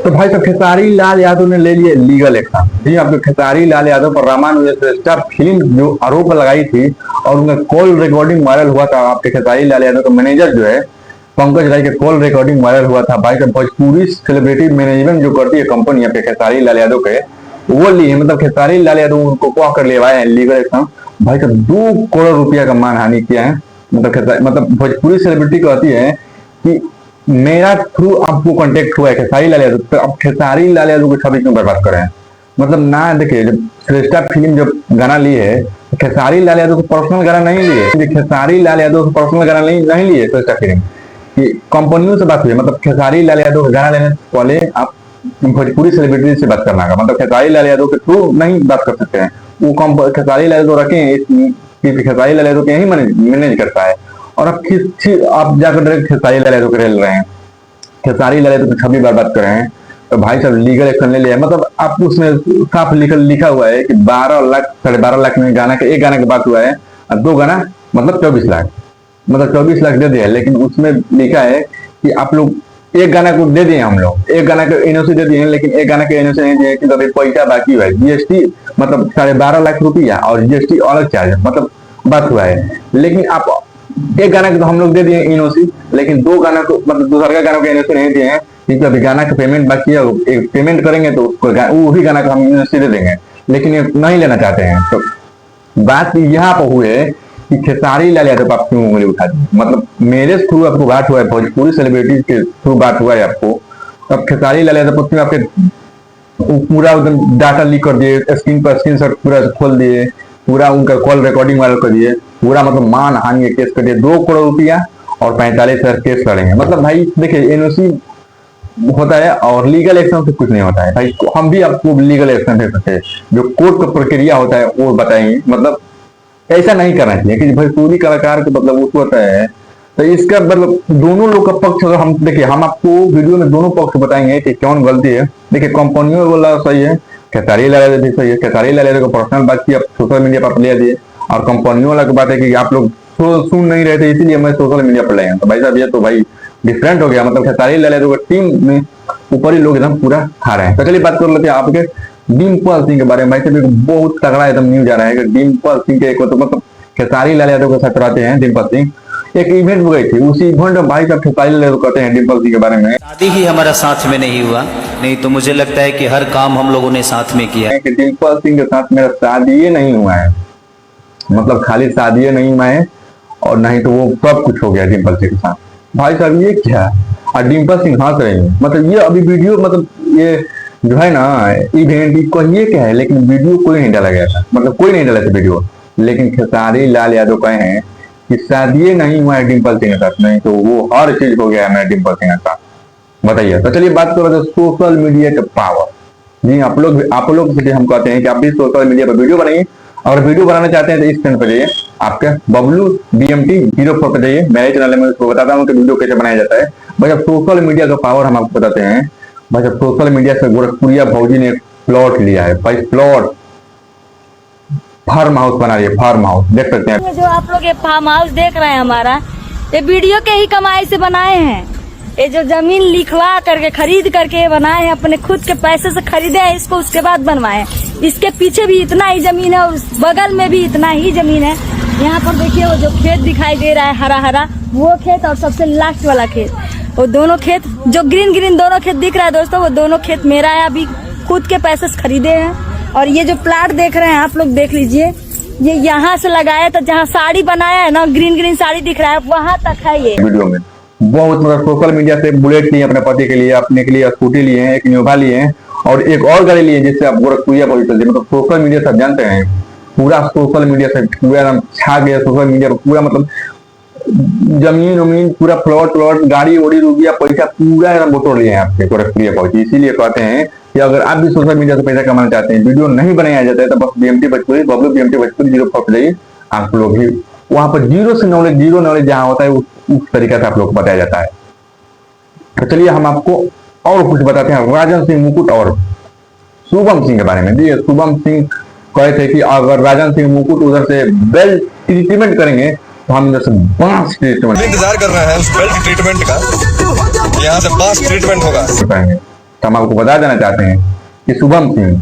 तो भाई साहब खेसारी लाल यादव ने ले लिया लीगल एक्शन। जी आपको खेसारी लाल यादव पर रामानुज स्टार फिल्म जो आरोप लगाई थी और उनका कॉल रिकॉर्डिंग वायरल हुआ था। आपके खेसारी लाल यादव का मैनेजर जो है पंकज राय के कॉल रिकॉर्डिंग वायरल हुआ था। भाई साहब भोजपुरी सेलिब्रिटी मैनेजमेंट जो करती है कंपनी आपके खेसारी लाल यादव के, वो ली है। मतलब खेसारी लाल यादव उनको कह कर लेवाए हैं लीगल एक्शन। भाई साहब 2 करोड़ रुपया का मानहानि किया है। मतलब भोजपुरी सेलिब्रिटी कहती है कि मेरा थ्रू आपको कांटेक्ट हुआ है खेसारी लाल यादव, तो अब खेसारी लाल यादव को छवि क्यों बर्बाद करें। मतलब ना देखिए, जब श्रेष्ठा फिल्म जब गाना ली है, खेसारी लाल यादव को पर्सनल गाना नहीं लिए, खेसारी लाल यादव को पर्सनल गाना नहीं लिए श्रेष्ठा फिल्म की कंपनियों से बात हुई। मतलब खेसारी लाल यादव का गाना लेने से पहले आप भोजपुरी सेलिब्रिटी से बात करना होगा। मतलब खेसारी लाल यादव के थ्रू नहीं बात कर सकते हैं। वो खेसारी लाल यादव रखे हैं, खेसारी लाल यादव के ही मैनेज करता है। और अब आप जाकर डायरेक्ट खेसारी लाल यादव के रेल रहे हैं, खेसारी लाल यादव की छवि बर्बाद कर रहे हैं। तो भाई साहब लीगल एक्शन ले लिया। मतलब आप उसमें साफ लिखा हुआ है कि 12 लाख 12.5 लाख में गाना का एक गाना की बात हुआ है और 2 गाना मतलब 24 लाख, मतलब 24 लाख दे दिया। लेकिन उसमें लिखा है कि आप लोग एक गाना को दे दिए, हम लोग एक गाना के एनओसी दे दिए, लेकिन एक गाना के एनओसी नहीं दिए कि अभी पैसा बाकी हुआ है। जीएसटी मतलब 12.5 लाख रुपया और जीएसटी अलग चार्ज, मतलब बात हुआ है। लेकिन आप एक गाना को तो हम लोग दे दिए एनओसी, लेकिन 2 गाना को मतलब दूसरा गाना को एनओसी नहीं दिए हैं क्योंकि अभी गाना का पेमेंट बाकी है। पेमेंट करेंगे तो वही गाना का हम एनओसी दे देंगे, लेकिन ये नहीं लेना चाहते हैं। तो बात यहाँ पर हुई है कि खेसारी लाल यादव आप क्यों उंगली उठा दी। मतलब मेरे थ्रू आपको बात हुआ है, भोजपुरी सेलिब्रिटी के थ्रू बात हुआ है आपको। अब खेसारी लाल यादव पर आपके पूरा डाटा लीक कर दिए, स्क्रीन पर स्क्रीनशॉट पूरा खोल दिए, पूरा उनका कॉल रिकॉर्डिंग वायरल कर दिए, पूरा मतलब मान हानि के केस कर दिए। 2 करोड़ रुपया और 45,000 केस लड़ेंगे। मतलब भाई देखिए, एनओसी होता है और लीगल एक्शन से कुछ नहीं होता है भाई। हम भी आपको लीगल एक्शन दे सकते हैं, जो कोर्ट का प्रक्रिया होता है वो बताएंगे। मतलब ऐसा नहीं करना चाहिए कि भाई पूरी कलाकार को मतलब उसको होता है। तो इसका मतलब दोनों लोग का पक्ष अगर हम देखिए, हम आपको वीडियो में दोनों पक्ष बताएंगे कि कौन गलती है। देखिए कंपनियों वाला सही है, खेसारी लाल यादव भी सही है। खेसारी लाल यादव को पर्सनल बात की आप सोशल मीडिया पर ले दिए, और कंपनियों वाला की बात है कि आप लोग सुन नहीं रहे थे इसीलिए मैं सोशल मीडिया पर ले आया। तो भाई साहब ये तो भाई डिफरेंट हो गया। मतलब खेसारी लाल यादव की टीम में ऊपर ही लोग एकदम पूरा खा रहे हैं। तो चलिए बात कर लेते हैं आपके डिम्पल सिंह के बारे में। भाई साहब बहुत तगड़ा एकदम न्यूज आ रहा है कि डिम्पल सिंह के तो मतलब खेसारी लाल यादव के साथ रहते हैं डिम्पल सिंह। एक इवेंट गई थी, उसी इवेंट में भाई साहब खेसारी लाल यादव कहते हैं डिम्पल सिंह के बारे में, शादी ही हमारा साथ में नहीं हुआ, नहीं तो मुझे लगता है कि हर काम हम लोगों ने साथ में किया है। कि डिम्पल सिंह के साथ मेरा शादी नहीं हुआ है। मतलब खाली शादी नहीं हुआ है और नहीं तो वो सब कुछ हो गया डिम्पल सिंह के साथ। भाई साहब ये क्या, और डिम्पल सिंह हंस रही है। मतलब ये अभी वीडियो मतलब ये जो है ना इवेंट कहिए क्या है, लेकिन वीडियो कोई नहीं डाला गया था। मतलब कोई नहीं डाला था वीडियो, लेकिन खेसारी लाल यादव कहे हैं कि शादी नहीं हुआ है डिम्पल सिंह के साथ, नहीं तो वो हर चीज हो गया है मेरा डिम्पल सिंह के साथ। बताइए। तो चलिए बात करो सोशल मीडिया का पावर। जी आप लोग से हम कहते हैं कि आप भी सोशल मीडिया पर वीडियो बनाइए। अगर वीडियो बनाना चाहते हैं तो इस चैनल पर जाइए, आपके बबलू BMT 04 पर जाइए। मेरे चैनल में उसको बताता हूँ कि वीडियो कैसे बनाया जाता है। भाई अब सोशल मीडिया का पावर हम आपको बताते हैं। भाई अब सोशल मीडिया से गोरखपुरिया भौजी ने प्लॉट लिया है। भाई प्लॉट फार्म हाउस बना रही है, फार्म हाउस देख सकते हैं। जो आप लोग ये फार्म हाउस देख रहे हैं हमारा, ये वीडियो के ही कमाई से बनाए हैं। ये जो जमीन लिखवा करके खरीद करके बनाए हैं, अपने खुद के पैसे से खरीदे हैं इसको, उसके बाद बनवाए। इसके पीछे भी इतना ही जमीन है और बगल में भी इतना ही जमीन है। यहाँ पर देखिए वो जो खेत दिखाई दे रहा है हरा हरा, वो खेत और सबसे लास्ट वाला खेत, वो दोनों खेत जो ग्रीन ग्रीन दोनों खेत दिख रहा है दोस्तों, वो दोनों खेत मेरा है। अभी खुद के पैसे से खरीदे हैं। और ये जो प्लाट देख रहे हैं आप लोग देख लीजिए, ये यहाँ से लगाया था जहाँ साड़ी बनाया है ना, ग्रीन ग्रीन साड़ी दिख रहा है, वहां तक है ये। वीडियो में बहुत मतलब सोशल मीडिया से बुलेट लिए अपने पति के लिए, अपने के लिए स्कूटी लिए हैं, एक इनोवा लिए हैं और एक और गाड़ी लिए जिससे आप गोरखपुरिया पहुंच सकते। मतलब सोशल मीडिया से आप जानते हैं पूरा सोशल मीडिया से पूरा छा गया सोशल मीडिया पर पूरा। मतलब जमीन उमीन पूरा प्लॉट गाड़ी ओड़ी रुपया पैसा पूरा एकदम बटोर लिए हैं आपके गोरखपुरिया पहुंची। इसीलिए कहते हैं कि अगर आप भी सोशल मीडिया से पैसा कमाना चाहते हैं, वीडियो नहीं बनाया जाता है, तो बस BMT भोजपुरी बबलू BMT भोजपुरी 04 पर जाइए। आप लोग भी वहां पर जीरो नॉलेज जहाँ होता है उस तरीका से आप लोग को बताया जाता है। तो चलिए हम आपको और कुछ बताते हैं राजन सिंह मुकुट और शुभम सिंह के बारे में। जी शुभम सिंह कहे थे कि अगर राजन सिंह मुकुट उधर से बेल ट्रीटमेंट करेंगे तो हम इधर से बांस ट्रीटमेंट इंतजार कर रहे हैं उस बेल्ट ट्रीटमेंट का, यहाँ से बांस ट्रीटमेंट होगा। तो हम आपको बता देना चाहते हैं कि शुभम सिंह,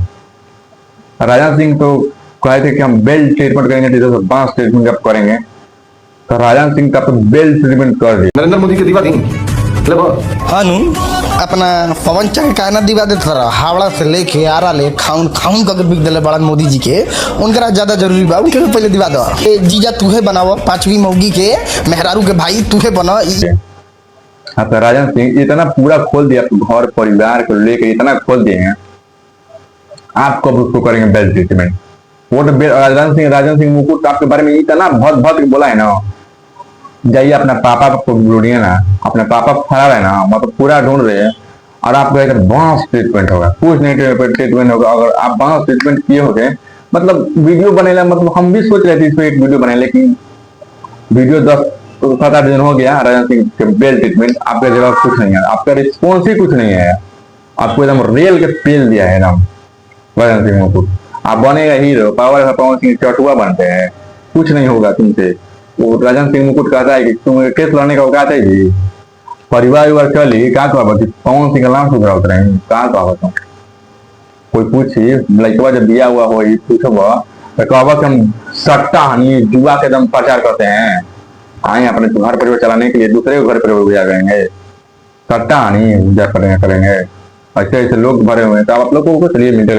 राजा सिंह तो कहे थे कि हम बेल्ट ट्रीटमेंट करेंगे, जैसे बांस ट्रीटमेंट जब करेंगे, तो राजा सिंह का तो बेल्ट ट्रीटमेंट कर दिया। नरेंद्र मोदी के दीवा दी मतलब हानू अपना पवन चक्र का ना दिवा देता रहा, हावड़ा से लेके आरा ले खाउन खाउन का बिक दिले बड़ा मोदी जी के, उनका ज्यादा जरूरी बा, उनके भी पहले दिवा दो। ए जीजा तूहे बनाओ, पांचवी मौगी के मेहरारू के भाई तूहे बना। हाँ, तो राजा सिंह इतना पूरा खोल दिया, घर परिवार को लेकर इतना खोल दिए हैं, आप कब उसको करेंगे बेल्ट ट्रीटमेंट? वो तो राजन सिंह मुकुट आपके बारे में इतना बहुत बहुत बोला है ना, जाइए अपना पापा को ढूंढिए ना, अपने पापा खराब है ना, मतलब पूरा ढूंढ रहे हैं, और आपका एक बांस ट्रीटमेंट होगा, कुछ नहीं ट्रीटमेंट होगा। अगर आप बांस ट्रीटमेंट किए होगे, मतलब वीडियो बनेला, मतलब हम भी सोच रहे थे इसमें एक वीडियो बने, लेकिन वीडियो 10-7-8 दिन हो गया राजा सिंह के बेल्ट ट्रीटमेंट, आपका जवाब कुछ नहीं है, आपका रिस्पॉन्स ही कुछ नहीं है, आपको एकदम रियल के पेल दिया है एकदम राजा सिंह मुकुट। आप बनेगा हीरो, पावर पवन सिंह चटुआ बनते हैं, कुछ नहीं होगा तुमसे। वो राजन सिंह मुकुट कहता है कि तुम केस लड़ने का औकात है जी, परिवार विवार चली का कहबा कि पवन सिंह का नाम सुधरा उतरे का कहबा तुम? कोई पूछी लड़कवा जब दिया हुआ हो पूछबा तो कहबा कि हम सट्टा हनी जुआ के दम प्रचार करते हैं, आए अपने घर परिवार चलाने के लिए दूसरे घर परिवार गुजार करेंगे, सट्टा हनी करेंगे, ऐसे ऐसे लोग भरे हुए हैं। तो आप लोग को चलिए मिलते